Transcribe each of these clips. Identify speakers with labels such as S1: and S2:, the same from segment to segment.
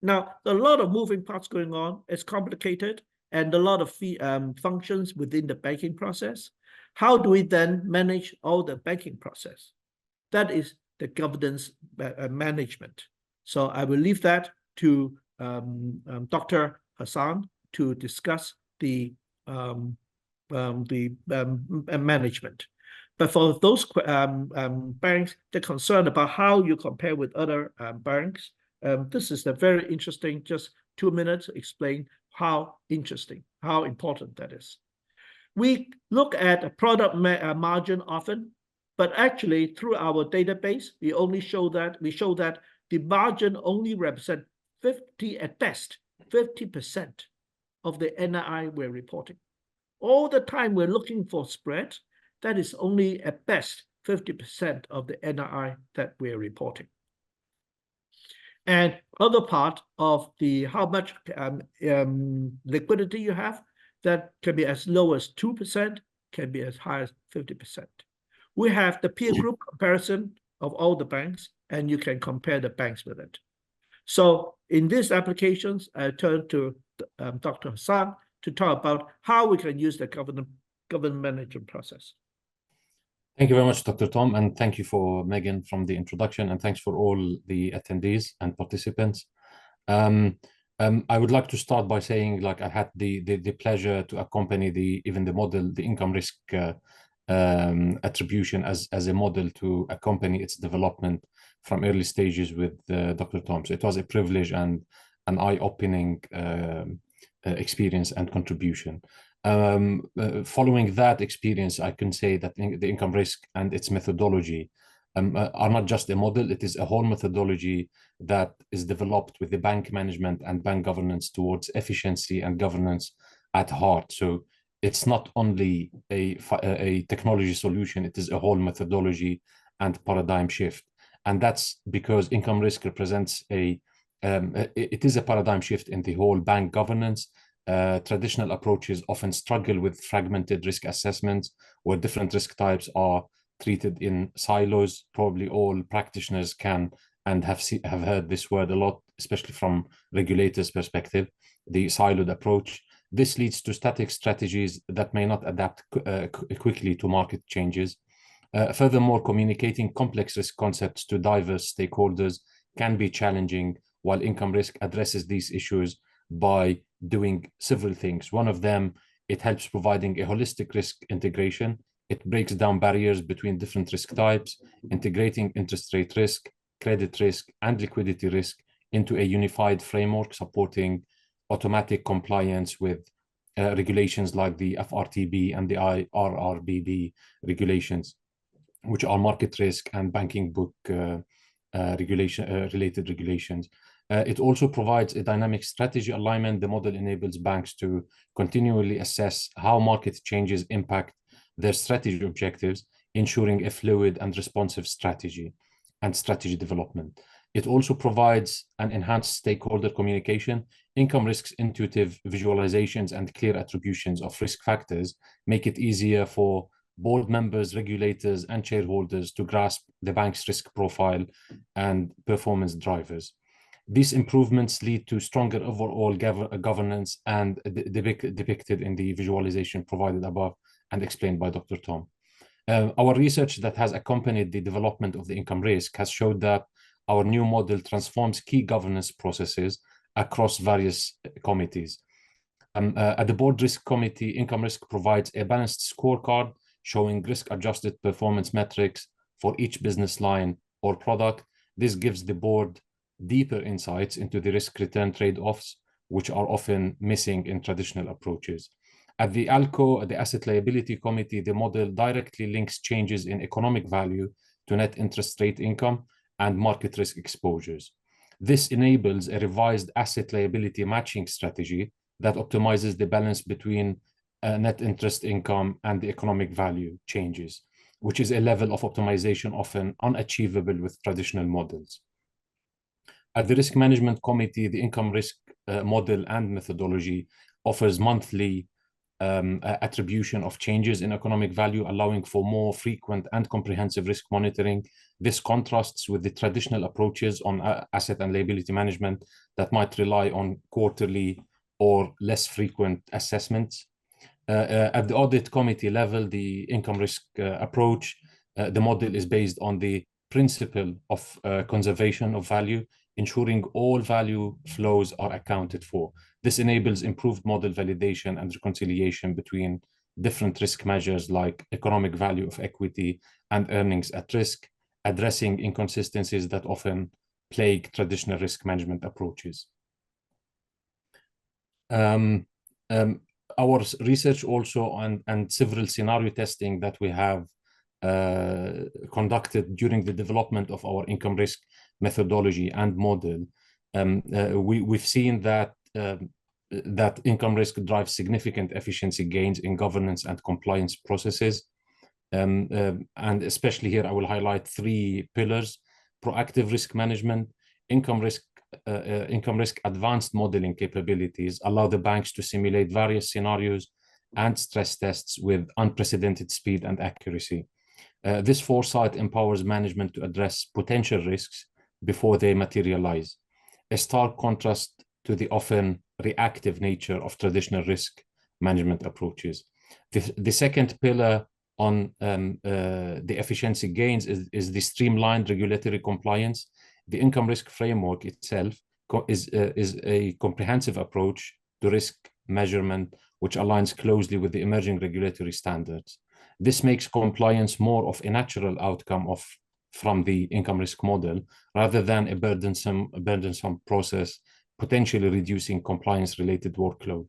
S1: Now, there are a lot of moving parts going on. It's complicated and a lot of functions within the banking process. How do we then manage all the banking process? That is the governance management. So I will leave that to Dr. Hassan to discuss the management. But for those banks, they're concerned about how you compare with other banks. This is a very interesting, just 2 minutes, explain how interesting, how important that is. We look at a product margin often, but actually through our database, we show that the margin only represents 50 at best, 50% of the NII we're reporting. All the time we're looking for spread, that is only at best 50% of the NII that we're reporting. And other part of the how much liquidity you have, that can be as low as 2%, can be as high as 50%. We have the peer group comparison of all the banks, and you can compare the banks with it. So in these applications, I turn to Dr. Hassan to talk about how we can use the government management process.
S2: Thank you very much, Dr. Tom, and thank you for Megan from the introduction, and thanks for all the attendees and participants. I would like to start by saying, like, I had the pleasure to accompany even the model, the income risk attribution as a model to accompany its development from early stages with Dr. Tom. So it was a privilege and an eye-opening experience and contribution. Following that experience, I can say that the income risk and its methodology are not just a model, it is a whole methodology that is developed with the bank management and bank governance towards efficiency and governance at heart. So it's not only a technology solution, it is a whole methodology and paradigm shift. And that's because income risk represents it is a paradigm shift in the whole bank governance. Traditional approaches often struggle with fragmented risk assessments where different risk types are treated in silos. Probably all practitioners can and have heard this word a lot, especially from regulators' perspective, the siloed approach. This leads to static strategies that may not adapt quickly to market changes. Furthermore, communicating complex risk concepts to diverse stakeholders can be challenging, while income risk addresses these issues by doing several things. One of them, it helps providing a holistic risk integration. It breaks down barriers between different risk types, integrating interest rate risk, credit risk, and liquidity risk into a unified framework, supporting automatic compliance with regulations like the FRTB and the IRRBB regulations, which are market risk and banking book related regulations. It also provides a dynamic strategy alignment. The model enables banks to continually assess how market changes impact their strategy objectives, ensuring a fluid and responsive strategy and strategy development. It also provides an enhanced stakeholder communication. Income risk's intuitive visualizations and clear attributions of risk factors make it easier for board members, regulators, and shareholders to grasp the bank's risk profile and performance drivers. These improvements lead to stronger overall governance and depicted in the visualization provided above and explained by Dr. Tom. Our research that has accompanied the development of the income risk has showed that our new model transforms key governance processes across various committees. At the Board Risk Committee, Income Risk provides a balanced scorecard showing risk-adjusted performance metrics for each business line or product. This gives the board deeper insights into the risk-return trade-offs, which are often missing in traditional approaches. At the ALCO, the Asset Liability Committee, the model directly links changes in economic value to net interest rate income and market risk exposures. This enables a revised asset liability matching strategy that optimizes the balance between net interest income and the economic value changes, which is a level of optimization often unachievable with traditional models. At the Risk Management Committee, the income risk model and methodology offers monthly attribution of changes in economic value, allowing for more frequent and comprehensive risk monitoring. This contrasts with the traditional approaches on asset and liability management that might rely on quarterly or less frequent assessments. At the audit committee level, the income risk approach, the model is based on the principle of conservation of value, ensuring all value flows are accounted for. This enables improved model validation and reconciliation between different risk measures like economic value of equity and earnings at risk, addressing inconsistencies that often plague traditional risk management approaches. Our research also and several scenario testing that we have conducted during the development of our income risk methodology and model, we've seen that that income risk drives significant efficiency gains in governance and compliance processes. And especially here, I will highlight three pillars: proactive risk management, income risk advanced modeling capabilities allow the banks to simulate various scenarios and stress tests with unprecedented speed and accuracy. This foresight empowers management to address potential risks before they materialize, a stark contrast to the often reactive nature of traditional risk management approaches. The second pillar on the efficiency gains is the streamlined regulatory compliance. The income risk framework itself is a comprehensive approach to risk measurement, which aligns closely with the emerging regulatory standards. This makes compliance more of a natural outcome from the income risk model rather than a burdensome process, potentially reducing compliance-related workload.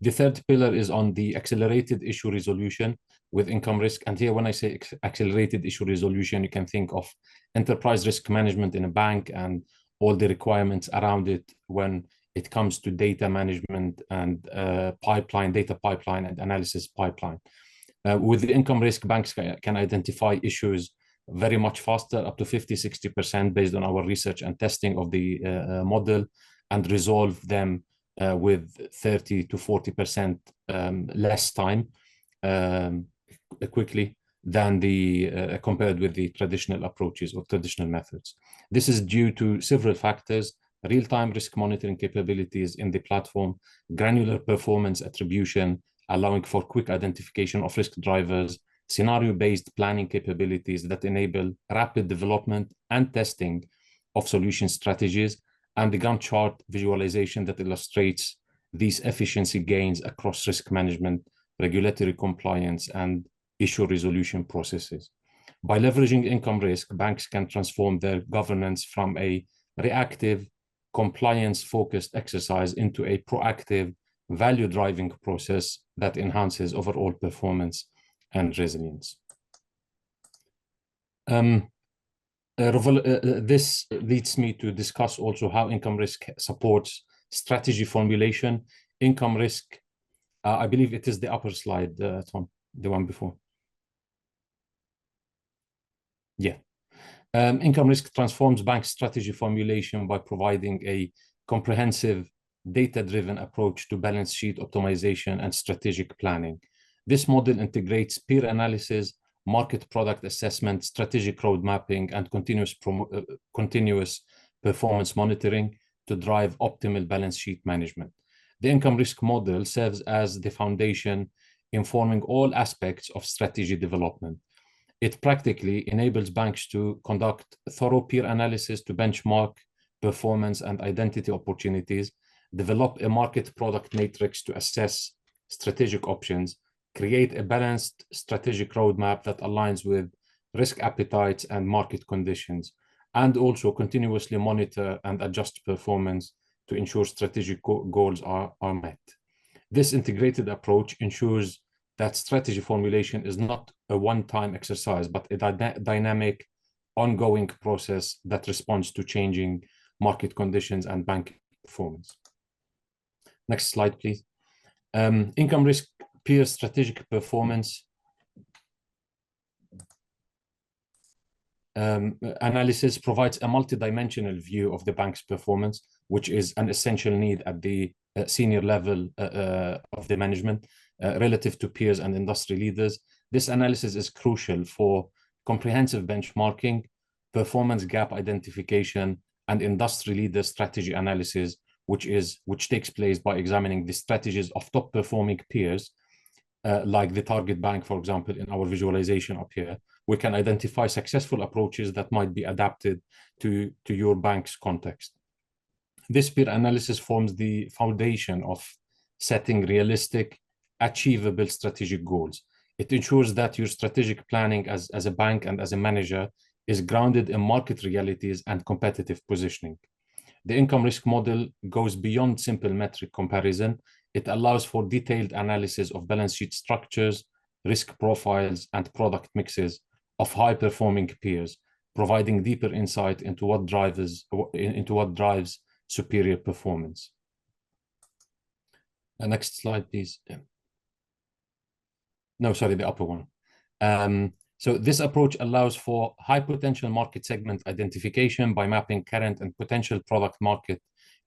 S2: The third pillar is on the accelerated issue resolution with income risk. And here, when I say accelerated issue resolution, you can think of enterprise risk management in a bank and all the requirements around it when it comes to data management and data pipeline and analysis pipeline. With the income risk, banks can identify issues very much faster, up to 50-60% based on our research and testing of the model, and resolve them with 30-40% less time quickly than compared with the traditional approaches or traditional methods. This is due to several factors: real-time risk monitoring capabilities in the platform, granular performance attribution, allowing for quick identification of risk drivers, scenario-based planning capabilities that enable rapid development and testing of solution strategies, and the Gantt chart visualization that illustrates these efficiency gains across risk management, regulatory compliance, and issue resolution processes. By leveraging income risk, banks can transform their governance from a reactive, compliance-focused exercise into a proactive, value-driving process that enhances overall performance and resilience. This leads me to discuss also how income risk supports strategy formulation. Income risk, I believe it is the upper slide, Tom, the one before. Yeah. Income risk transforms bank strategy formulation by providing a comprehensive data-driven approach to balance sheet optimization and strategic planning. This model integrates peer analysis, market product assessment, strategic road mapping, and continuous performance monitoring to drive optimal balance sheet management. The income risk model serves as the foundation, informing all aspects of strategy development. It practically enables banks to conduct thorough peer analysis to benchmark performance and identity opportunities, develop a market product matrix to assess strategic options, create a balanced strategic roadmap that aligns with risk appetites and market conditions, and also continuously monitor and adjust performance to ensure strategic goals are met. This integrated approach ensures that strategy formulation is not a one-time exercise, but a dynamic, ongoing process that responds to changing market conditions and bank performance. Next slide, please. Income risk peer strategic performance analysis provides a multidimensional view of the bank's performance, which is an essential need at the senior level of the management relative to peers and industry leaders. This analysis is crucial for comprehensive benchmarking, performance gap identification, and industry leader strategy analysis, which takes place by examining the strategies of top performing peers, like the target bank, for example, in our visualization up here. We can identify successful approaches that might be adapted to your bank's context. This peer analysis forms the foundation of setting realistic, achievable strategic goals. It ensures that your strategic planning as a bank and as a manager is grounded in market realities and competitive positioning. The income risk model goes beyond simple metric comparison. It allows for detailed analysis of balance sheet structures, risk profiles, and product mixes of high-performing peers, providing deeper insight into what drives superior performance. Next slide, please. No, sorry, the upper one. So this approach allows for high potential market segment identification by mapping current and potential product market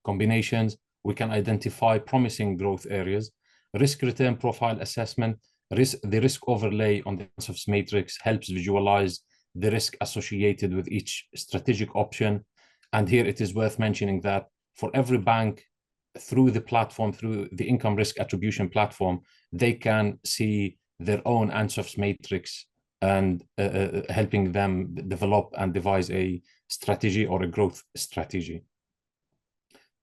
S2: combinations. We can identify promising growth areas. Risk return profile assessment, the risk overlay on the ANSOF's matrix helps visualize the risk associated with each strategic option. And here it is worth mentioning that for every bank through the platform, through the income risk attribution platform, they can see their own ANSOF's matrix and helping them develop and devise a strategy or a growth strategy.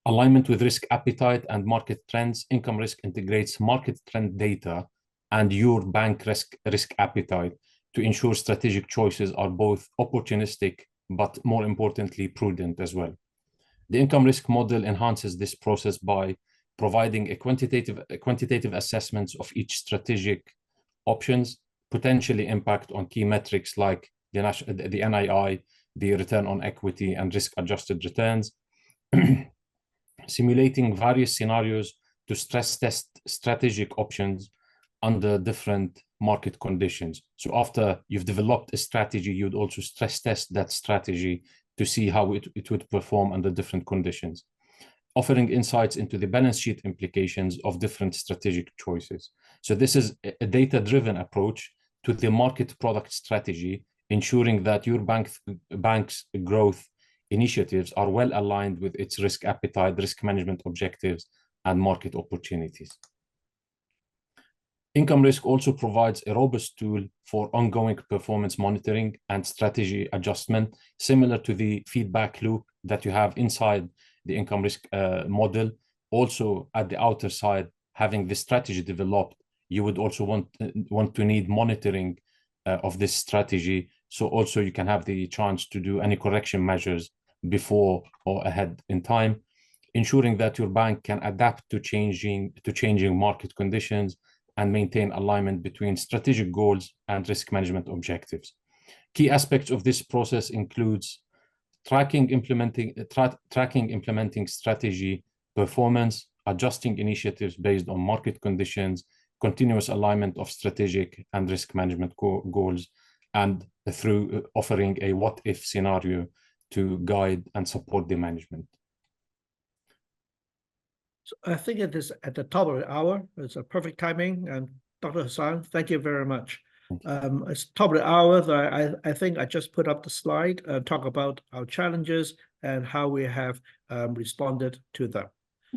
S2: Alignment with risk appetite and market trends. Income risk integrates market trend data and your bank risk appetite to ensure strategic choices are both opportunistic, but more importantly, prudent as well. The income risk model enhances this process by providing a quantitative assessments of each strategic options, potentially impact on key metrics like the NII, the return on equity, and risk-adjusted returns, simulating various scenarios to stress test strategic options under different market conditions. So after you've developed a strategy, you'd also stress test that strategy to see how it would perform under different conditions, offering insights into the balance sheet implications of different strategic choices. So this is a data-driven approach to the market product strategy, ensuring that your bank's growth initiatives are well aligned with its risk appetite, risk management objectives, and market opportunities. Income risk also provides a robust tool for ongoing performance monitoring and strategy adjustment, similar to the feedback loop that you have inside the income risk model. Also, at the outer side, having the strategy developed, you would also want to need monitoring of this strategy. So also you can have the chance to do any correction measures before or ahead in time, ensuring that your bank can adapt to changing market conditions and maintain alignment between strategic goals and risk management objectives. Key aspects of this process includes tracking implementing strategy performance, adjusting initiatives based on market conditions, continuous alignment of strategic and risk management goals, and through offering a what-if scenario to guide and support the management.
S1: So I think it is at the top of the hour. It's a perfect timing. And Dr. Hassan, thank you very much. It's top of the hour. I think I just put up the slide and talk about our challenges and how we have responded to them.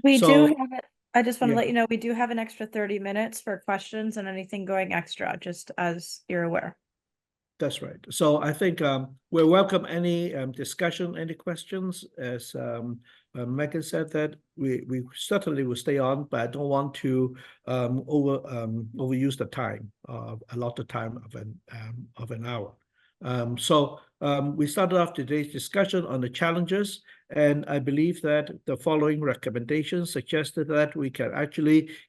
S3: We do have it. I just want to let you know, we do have an extra 30 minutes for questions and anything going extra, just as you're aware.
S1: That's right. So I think we welcome any discussion, any questions. As Megan said, that we certainly will stay on, but I don't want to overuse the time, a lot of time of an hour. So we started off today's discussion on the challenges, and I believe that the following recommendations suggested that we can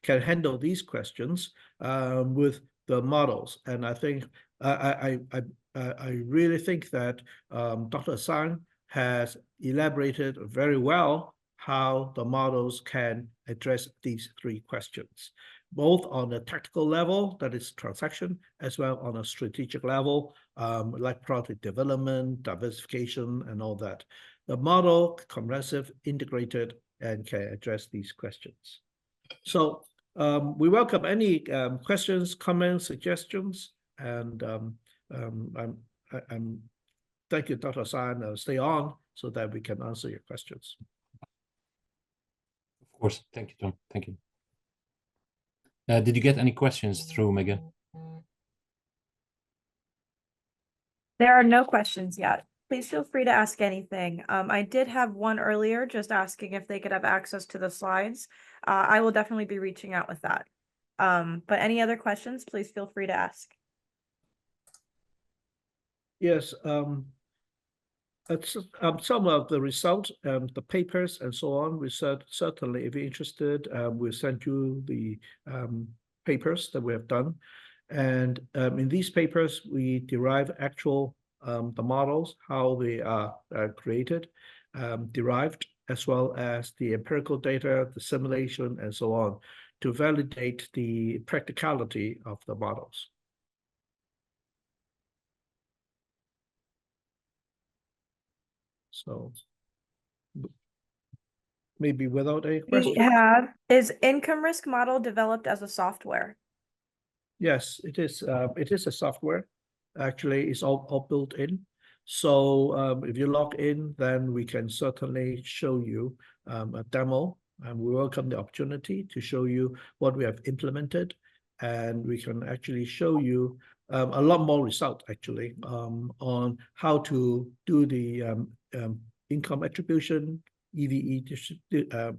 S1: handle these questions with the models. And I think I really think that Dr. Hassan has elaborated very well how the models can address these three questions, both on a tactical level, that is transaction, as well on a strategic level, like product development, diversification, and all that. The model, comprehensive, integrated, and can address these questions. So we welcome any questions, comments, suggestions, and I'm thank you, Dr. Hassan. Stay on so that we can answer your questions.
S2: Of course. Thank you, Tom. Thank you. Did you get any questions through, Megan?
S3: There are no questions yet. Please feel free to ask anything. I did have one earlier just asking if they could have access to the slides. I will definitely be reaching out with that. But any other questions, please feel free to ask.
S1: Yes, some of the results, the papers and so on, we certainly, if you're interested, we'll send you the papers that we have done. And in these papers, we derive actual the models, how they are created, derived, as well as the empirical data, the simulation, and so on, to validate the practicality of the models. So maybe without a question.
S3: Is IncomeRisk model developed as a software?
S1: Yes, it is. It is a software. Actually, it's all built in. So if you log in, then we can certainly show you a demo, and we welcome the opportunity to show you what we have implemented, and we can actually show you a lot more result actually on how to do the income attribution, EVE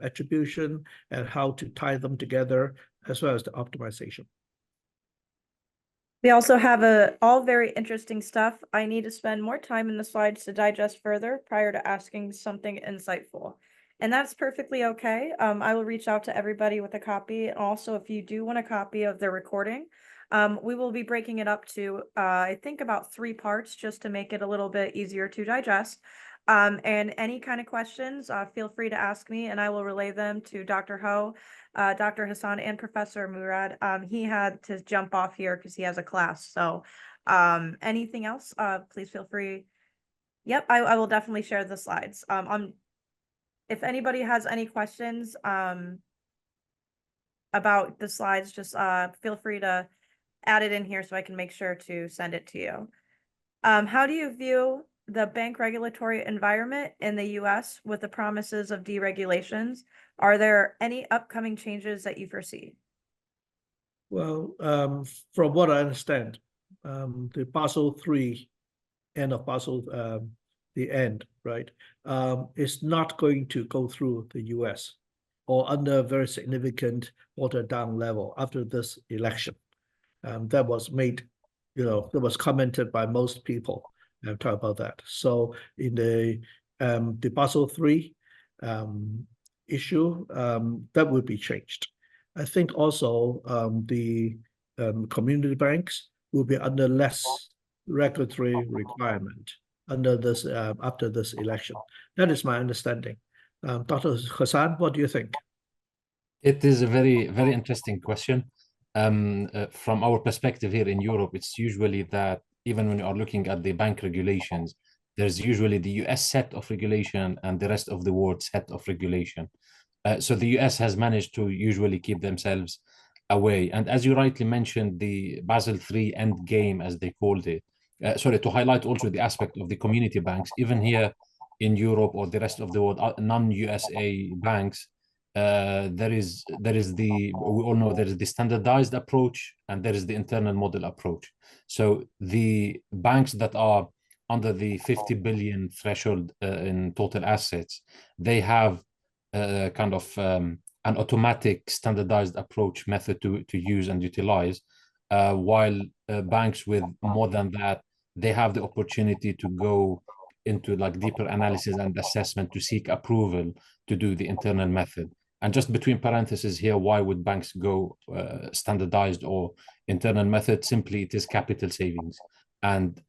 S1: attribution, and how to tie them together, as well as the optimization.
S3: We also have all very interesting stuff. I need to spend more time in the slides to digest further prior to asking something insightful. And that's perfectly okay. I will reach out to everybody with a copy. Also, if you do want a copy of the recording, we will be breaking it up to, I think, about 3 parts just to make it a little bit easier to digest. And any kind of questions, feel free to ask me and I will relay them to Dr. Ho, Dr. Hassan, and Professor Murad. He had to jump off here because he has a class. So anything else, please feel free. Yep, I will definitely share the slides. If anybody has any questions about the slides, just feel free to add it in here so I can make sure to send it to you. How do you view the bank regulatory environment in the US with the promises of deregulations? Are there any upcoming changes that you foresee?
S1: Well, from what I understand, the Basel III, end of Basel, the end, right, is not going to go through the US or under a very significant watered down level after this election. That was made, that was commented by most people talk about that. So in the Basel III issue, that will be changed. I think also the community banks will be under less regulatory requirement under this after this election. That is my understanding. Dr. Hassan, what do you think?
S2: It is a very, very interesting question. From our perspective here in Europe, it's usually that even when you are looking at the bank regulations, there's usually the US set of regulation and the rest of the world set of regulation. So the US has managed to usually keep themselves away. And as you rightly mentioned, the Basel III end game, as they called it, to highlight also the aspect of the community banks, even here in Europe or the rest of the world, non-USA banks, we all know there is the standardized approach and there is the internal model approach. So the banks that are under the 50 billion threshold in total assets, they have kind of an automatic standardized approach method to use and utilize, while banks with more than that, they have the opportunity to go into like deeper analysis and assessment to seek approval to do the internal method. And just between parentheses here, why would banks go standardized or internal method? Simply, it is capital savings and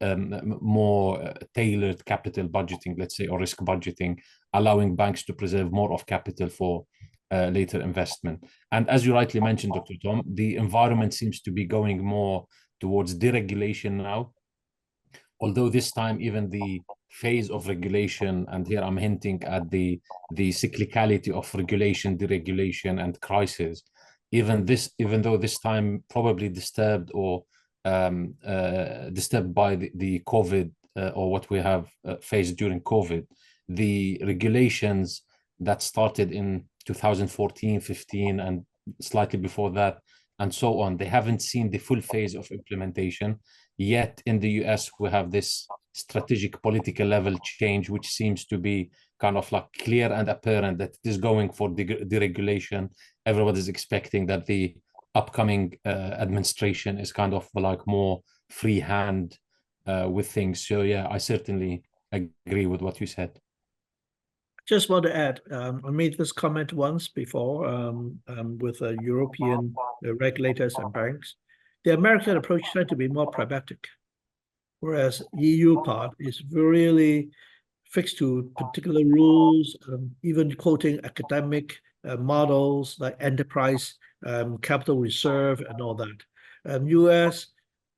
S2: more tailored capital budgeting, let's say, or risk budgeting, allowing banks to preserve more of capital for later investment. And as you rightly mentioned, Dr. Tom, the environment seems to be going more towards deregulation now, although this time even the phase of regulation, and here I'm hinting at the cyclicality of regulation, deregulation, and crisis, even though this time probably disturbed or disturbed by the COVID or what we have faced during COVID, the regulations that started in 2014, 15, and slightly before that, and so on, they haven't seen the full phase of implementation. Yet in the US, we have this strategic political level change, which seems to be kind of like clear and apparent that it is going for deregulation. Everybody's expecting that the upcoming administration is kind of like more free hand with things. So yeah, I certainly agree with what you said.
S1: Just want to add, I made this comment once before with European regulators and banks. The American approach tends to be more pragmatic, whereas EU part is really fixed to particular rules, even quoting academic models like enterprise capital reserve and all that. US,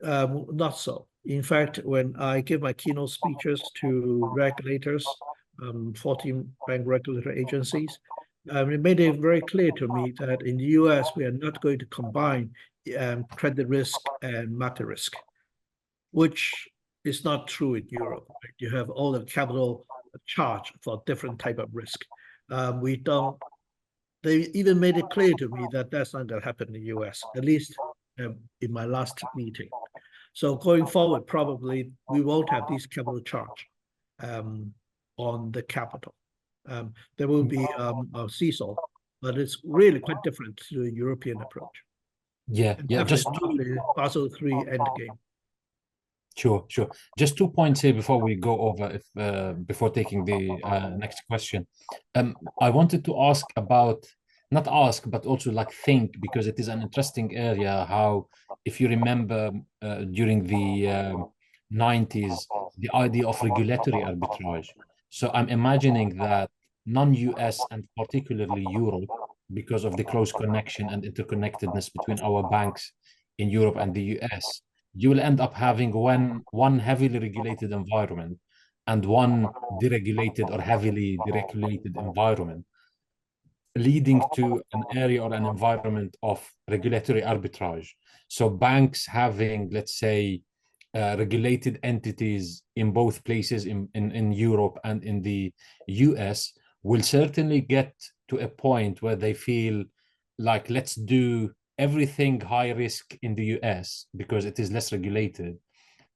S1: not so. In fact, when I give my keynote speeches to regulators, 14 bank regulatory agencies, it made it very clear to me that in the US, we are not going to combine credit risk and market risk, which is not true in Europe. Right? You have all the capital charge for different type of risk. We don't. They even made it clear to me that that's not going to happen in the US, at least in my last meeting. So going forward, probably we won't have these capital charge on the capital. There will be a seesaw, but it's really quite different to the European approach.
S2: Yeah,
S1: And
S2: yeah. Just
S1: the Basel III endgame.
S2: Sure. Just 2 points here before we go over, if before taking the next question. I wanted to ask about, not ask, but also like think, because it is an interesting area. How, if you remember, during the 90s, the idea of regulatory arbitrage. So I'm imagining that non-US and particularly Europe, because of the close connection and interconnectedness between our banks in Europe and the US, you will end up having one heavily regulated environment and one deregulated or heavily deregulated environment, leading to an area or an environment of regulatory arbitrage. So banks having, let's say, regulated entities in both places in Europe and in the US will certainly get to a point where they feel like, let's do everything high risk in the US because it is less regulated,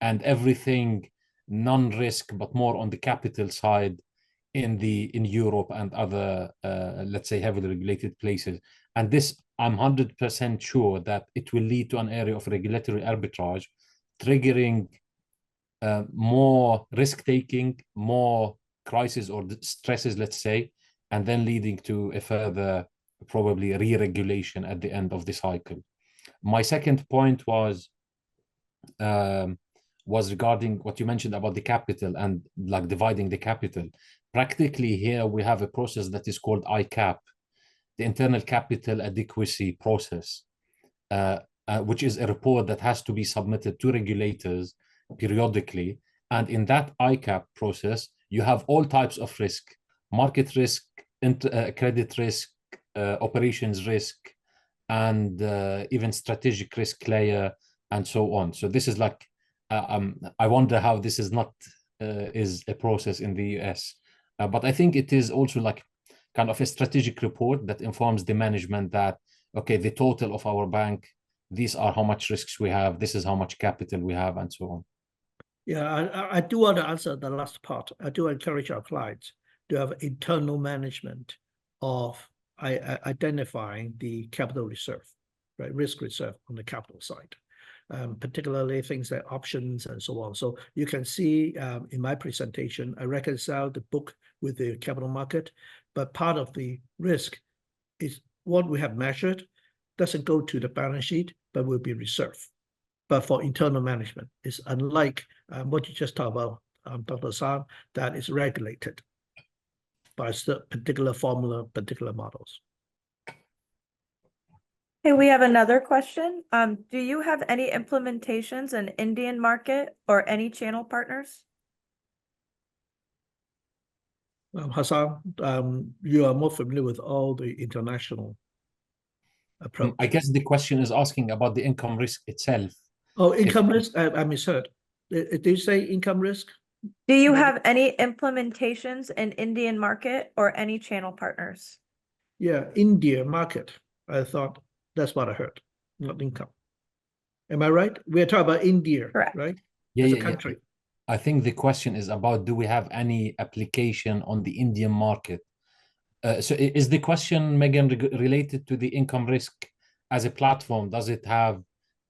S2: and everything non-risk but more on the capital side in Europe and other let's say heavily regulated places. And this, I'm 100% sure that it will lead to an area of regulatory arbitrage, triggering more risk taking, more crisis or stresses, let's say, and then leading to a further probably re-regulation at the end of the cycle. My second point was regarding what you mentioned about the capital and like dividing the capital. Practically here we have a process that is called ICAP, the Internal Capital Adequacy Process, which is a report that has to be submitted to regulators periodically. And in that ICAP process, you have all types of risk: market risk, credit risk, operations risk, and even strategic risk layer, and so on. So this is like, I wonder how this is not is a process in the US. But I think it is also like kind of a strategic report that informs the management that, okay, the total of our bank, these are how much risks we have, this is how much capital we have, and so on.
S1: Yeah, I do want to answer the last part. I do encourage our clients to have internal management of identifying the capital reserve, right? Risk reserve on the capital side, particularly things like options and so on. So you can see in my presentation, I reconcile the book with the capital market, but part of the risk is what we have measured doesn't go to the balance sheet, but will be reserved. But for internal management, it's unlike what you just talked about, Dr. Sam, that is regulated by particular formula, particular models.
S3: Hey, we have another question. Do you have any implementations in Indian market or any channel partners?
S1: Hassan, you are more familiar with all the international approach.
S2: I guess the question is asking about the income risk itself.
S1: Oh,
S2: If
S1: income risk, I misheard. Did you say income risk?
S3: Do you have any implementations in Indian market or any channel partners?
S1: Yeah, India market. I thought that's what I heard, not income. Am I right? We're talking about India,
S3: Correct.
S1: right?
S2: yeah,
S1: As a
S2: yeah,
S1: country.
S2: I think the question is about, do we have any application on the Indian market? So is the question, Megan, related to the income risk as a platform? Does it have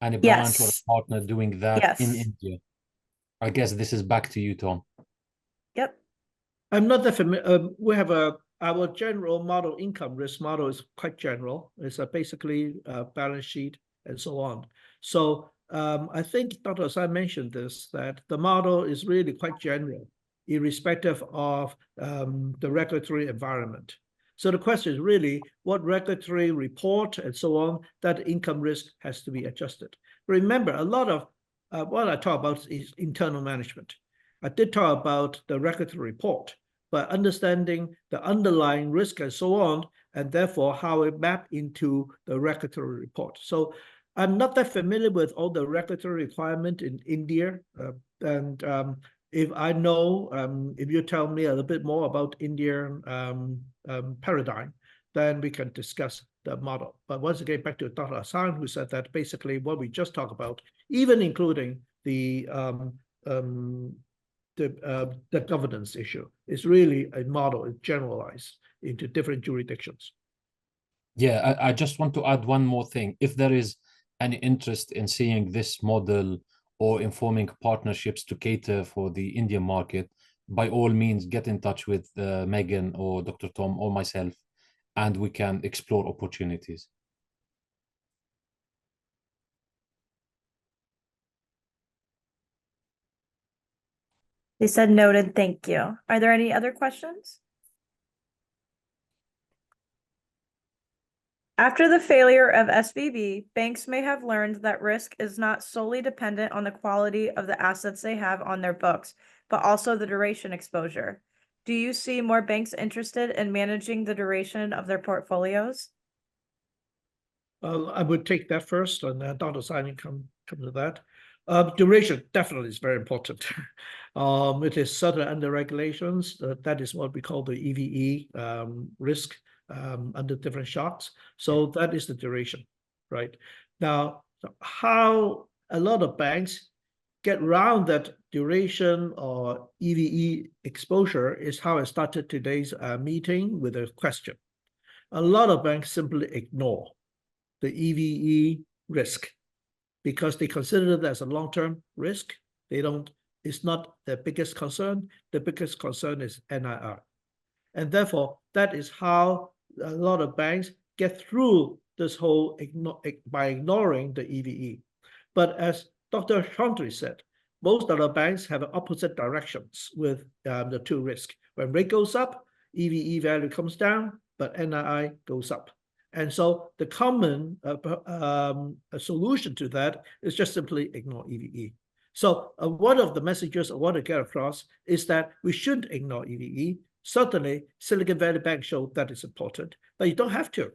S2: any branch or
S3: Yes.
S2: a partner doing that in
S3: Yes.
S2: India? I guess this is back to you, Tom.
S3: Yep.
S1: I'm not that familiar. We have our general model, income risk model is quite general. It's basically a balance sheet and so on. So I think Dr. Asad mentioned this, that the model is really quite general, irrespective of the regulatory environment. So the question is really what regulatory report and so on that income risk has to be adjusted. Remember, a lot of what I talk about is internal management. I did talk about the regulatory report, but understanding the underlying risk and so on, and therefore how it mapped into the regulatory report. So I'm not that familiar with all the regulatory requirement in India. And if I know, if you tell me a little bit more about Indian paradigm, then we can discuss the model. But once again, back to Dr. Hassan, who said that basically what we just talked about, even including the governance issue is really a model, it's generalized into different jurisdictions.
S2: Yeah, I just want to add one more thing. If there is any interest in seeing this model or informing partnerships to cater for the Indian market, by all means, get in touch with Megan or Dr. Tom or myself, and we can explore opportunities.
S3: They said noted, thank you. Are there any other questions? After the failure of SVB, banks may have learned that risk is not solely dependent on the quality of the assets they have on their books, but also the duration exposure. Do you see more banks interested in managing the duration of their portfolios?
S1: I would take that first, and Dr. Simon come to that. Duration definitely is very important. It is certain under regulations. That is what we call the EVE risk under different shocks. So that is the duration, right? Now, how a lot of banks get around that duration or EVE exposure is how I started today's meeting with a question. A lot of banks simply ignore the EVE risk because they consider it as a long-term risk. They don't, it's not their biggest concern. The biggest concern is NIR. And therefore, that is how a lot of banks get through this whole by ignoring the EVE. But as Dr. Chantry said, most of the banks have opposite directions with the two risks. When rate goes up, EVE value comes down, but NII goes up. And so the common solution to that is just simply ignore EVE. So one of the messages I want to get across is that we shouldn't ignore EVE. Certainly, Silicon Valley Bank showed that it's important, but you don't have to.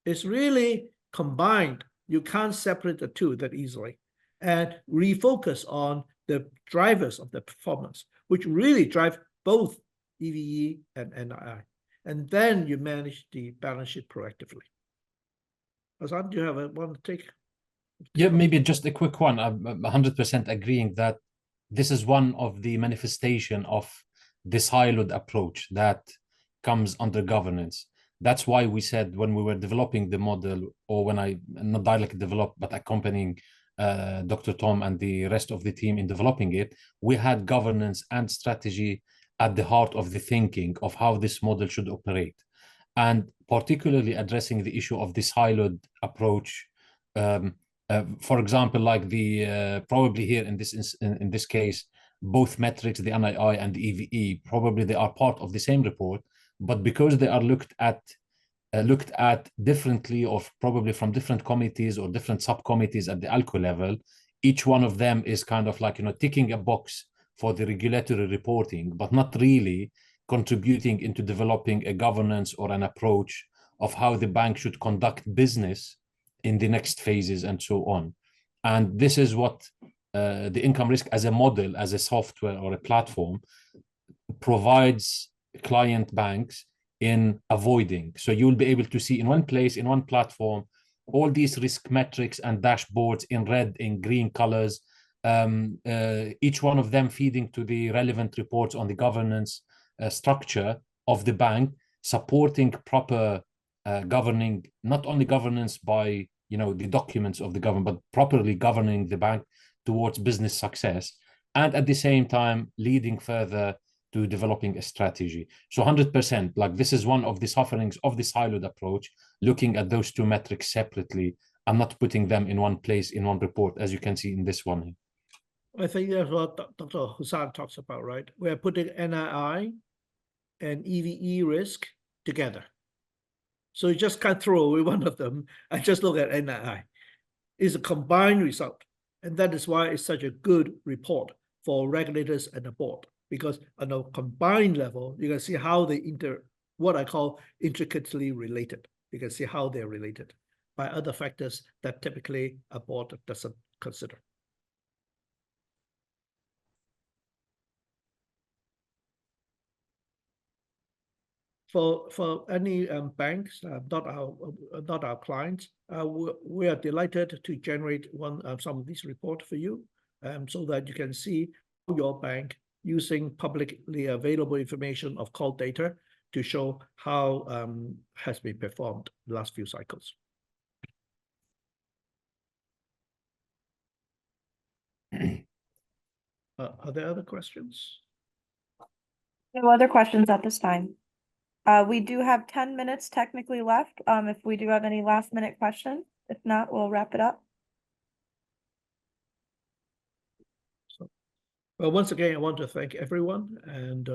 S1: It's really combined. You can't separate the two that easily. And refocus on the drivers of the performance, which really drive both EVE and NII. And then you manage the balance sheet proactively. Hassan, do you have one to take?
S2: Yeah, maybe just a quick one. I'm 100% agreeing that this is one of the manifestation of this siloed approach that comes under governance. That's why we said when we were developing the model, or when I not directly developed, but accompanying Dr. Tom and the rest of the team in developing it, we had governance and strategy at the heart of the thinking of how this model should operate. And particularly addressing the issue of the siloed approach. For example, like the probably here in this case, both metrics, the NII and the EVE, probably they are part of the same report, but because they are looked at looked at differently, or probably from different committees or different subcommittees at the ALCO level. Each one of them is kind of like, ticking a box for the regulatory reporting, but not really contributing into developing a governance or an approach of how the bank should conduct business in the next phases and so on. And this is what the IncomeRisk as a model, as a software or a platform, provides client banks in avoiding. So you'll be able to see in one place, in one platform, all these risk metrics and dashboards in red, in green colors, each one of them feeding to the relevant reports on the governance structure of the bank, supporting proper governing, not only governance by the documents of the government, but properly governing the bank towards business success, and at the same time leading further to developing a strategy. So 100%, like, this is one of the sufferings of the siloed approach, looking at those two metrics separately and not putting them in one place, in one report, as you can see in this one.
S1: I think that's what Dr. Hussain talks about, right? We're putting NII and EVE risk together. So you just can't throw away one of them and just look at NII. It's a combined result. And that is why it's such a good report for regulators and the board, because on a combined level, you can see how they what I call intricately related. You can see how they're related by other factors that typically a board doesn't consider. For any banks, not our clients, we are delighted to generate some of these reports for you, so that you can see your bank using publicly available information of call data to show how has been performed the last few cycles. Are there other questions?
S3: No other questions at this time. We do have 10 minutes technically left, if we do have any last minute questions. If not, we'll wrap it up.
S1: Well, once again, I want to thank everyone. And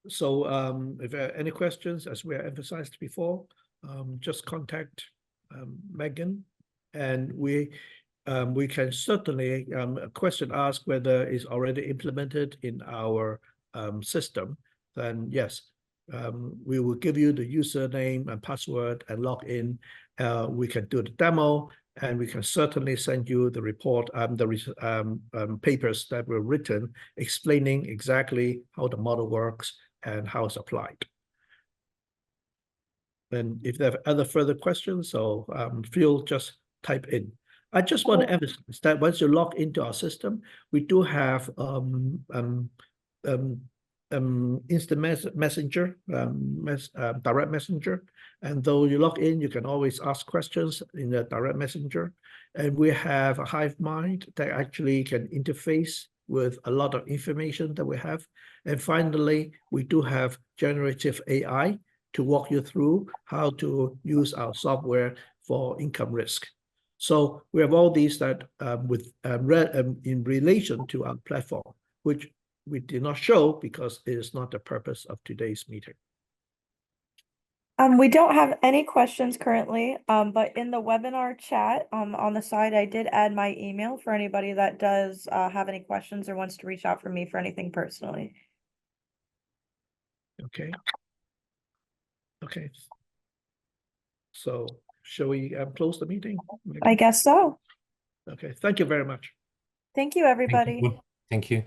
S1: if there are any questions, as we emphasized before, just contact Megan, and we can certainly a question asked whether it's already implemented in our system. Then yes, we will give you the username and password and log in. We can do the demo, and we can certainly send you the report, the papers that were written explaining exactly how the model works and how it's applied. And if there are other further questions, so feel just type in. I just want to emphasize that once you log into our system, we do have instant messenger, direct messenger. And though you log in, you can always ask questions in the direct messenger. And we have a hive mind that actually can interface with a lot of information that we have. And finally, we do have generative AI to walk you through how to use our software for IncomeRisk. So we have all these that in relation to our platform, which we did not show because it is not the purpose of today's meeting.
S3: We don't have any questions currently, but in the webinar chat, on the side, I did add my email for anybody that does have any questions or wants to reach out for me for anything personally.
S1: Okay. Okay. So shall we close the meeting?
S3: I guess so.
S1: Okay. Thank you very much.
S3: Thank you, everybody.
S2: Thank you.